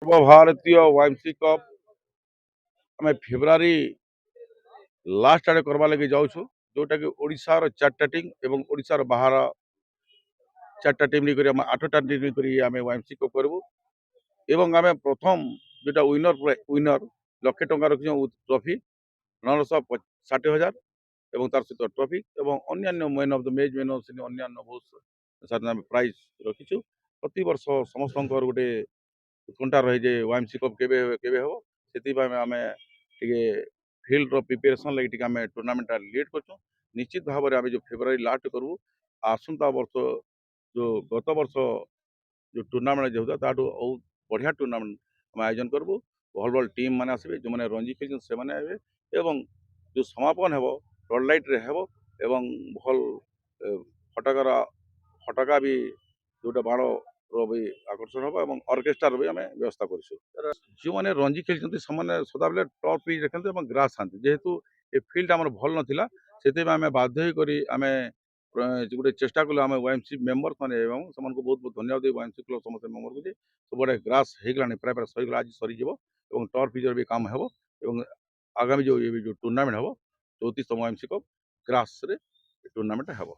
ସର୍ବଭାରତୀୟ ୱାଇମ୍ସି କପ୍ ଆମେ ଫେବୃଆରୀ ଲାଷ୍ଟ ଆଡ଼େ କରବା ଲାଗି ଯାଉଛୁ, ଯୋଉଟାକି ଓଡ଼ିଶାର 4ଟା ଟିମ୍ ଏବଂ ଓଡ଼ିଶାର ବାହାର 4ଟା ଟିମ୍ ନେଇକରି ଆମେ 8ଟା ଟିମ୍ ନେଇକରି ଆମେ ୱାଇମ୍ସି କପ୍ କରିବୁ ଏବଂ ଆମେ ପ୍ରଥମ ଯୋଉଟା ୱିନର ଲକ୍ଷେ ଟଙ୍କା ରଖିଛୁ ଟ୍ରଫି 960,000 ଏବଂ ତାର ସହିତ ଟ୍ରଫି ଏବଂ ଅନ୍ୟାନ୍ୟ man of the match man of ଅନ୍ୟାନ୍ୟ ବହୁତ ସାରା ଆମେ ପ୍ରାଇଜ୍ ରଖିଛୁ। ପ୍ରତିବର୍ଷ ସମସ୍ତଙ୍କର ଗୋଟେ ଉତ୍କଣ୍ଠା ରହେ ଯେ ୱାଇମ୍ସି କପ୍ କେବେ କେବେ ହେବ, ସେଥିପାଇଁ ଆମେ ଟିକେ ଫିଲ୍ଡର ପ୍ରିପାରେସନ୍ ଲାଗି ଟିକେ ଆମେ ଟୁର୍ଣ୍ଣାମେଣ୍ଟଟା ଲେଟ୍ କରୁଛୁ। ନିଶ୍ଚିତ ଭାବରେ ଆମେ ଯେଉଁ ଫେବୃଆରୀ ଲାଷ୍ଟ କରିବୁ, ଆସନ୍ତା ବର୍ଷ ଯେଉଁ ଗତ ବର୍ଷ ଯେଉଁ ଟୁର୍ଣ୍ଣାମେଣ୍ଟ ହେଉଥିଲା ତାଠୁ ବହୁତ ବଢ଼ିଆ ଟୁର୍ଣ୍ଣାମେଣ୍ଟ ଆମେ ଆୟୋଜନ କରିବୁ। ଭଲ ଭଲ ଟିମ୍ ମାନେ ଆସିବେ, ଯେଉଁମାନେ ରଞ୍ଜି ଖେଳିଛନ୍ତି ସେମାନେ ଆସିବେ ଏବଂ ଯେଉଁ ସମାପନ ହେବ ଫ୍ଲଡ୍ ଲାଇଟ୍ରେ ହେବ ଏବଂ ଭଲ ଫଟକାର ଫଟକା ବି ଯେଉଁଟା ବାଣର ବି ଆକର୍ଷଣ ହେବ ଏବଂ ଅର୍କେଷ୍ଟ୍ରାର ବି ଆମେ ବ୍ୟବସ୍ଥା କରିଛୁ। ଯେଉଁମାନେ ରଞ୍ଜି ଖେଳିଛନ୍ତି ସେମାନେ ସଦାବେଳେ ଟପ୍ ପିଚ୍ ଦେଖନ୍ତି ଏବଂ ଗ୍ରାସ୍ ଥାନ୍ତି। ଯେହେତୁ ଏ ଫିଲ୍ଡ ଆମର ଭଲ ନଥିଲା, ସେଥିପାଇଁ ଆମେ ବାଧ୍ୟ ହୋଇକରି ଆମେ ଗୋଟେ ଚେଷ୍ଟା କଲୁ ଆମେ ୱାଇମ୍ସି ମେମ୍ବର ମାନେ ଏବଂ ସେମାନଙ୍କୁ ବହୁତ ବହୁତ ଧନ୍ୟବାଦ ଦେଇ ୱାଇମ୍ସି କ୍ଲବ୍ ସମସ୍ତେ ମେମ୍ବରକୁ ଯେ ସବୁଆଡ଼େ ଗ୍ରାସ୍ ହେଇଗଲାଣି, ପ୍ରାୟ ସରିଗଲା, ଆଜି ସରିଯିବ ଏବଂ ଟର୍ଫ ପିଚର ବି କାମ ହେବ ଏବଂ ଆଗାମୀ ଯେଉଁ ଟୁର୍ଣ୍ଣାମେଣ୍ଟ ହେବ 34ତମ ୱାଇମ୍ସି କପ୍ ଗ୍ରାସ୍ରେ ଟୁର୍ଣ୍ଣାମେଣ୍ଟ ହେବ।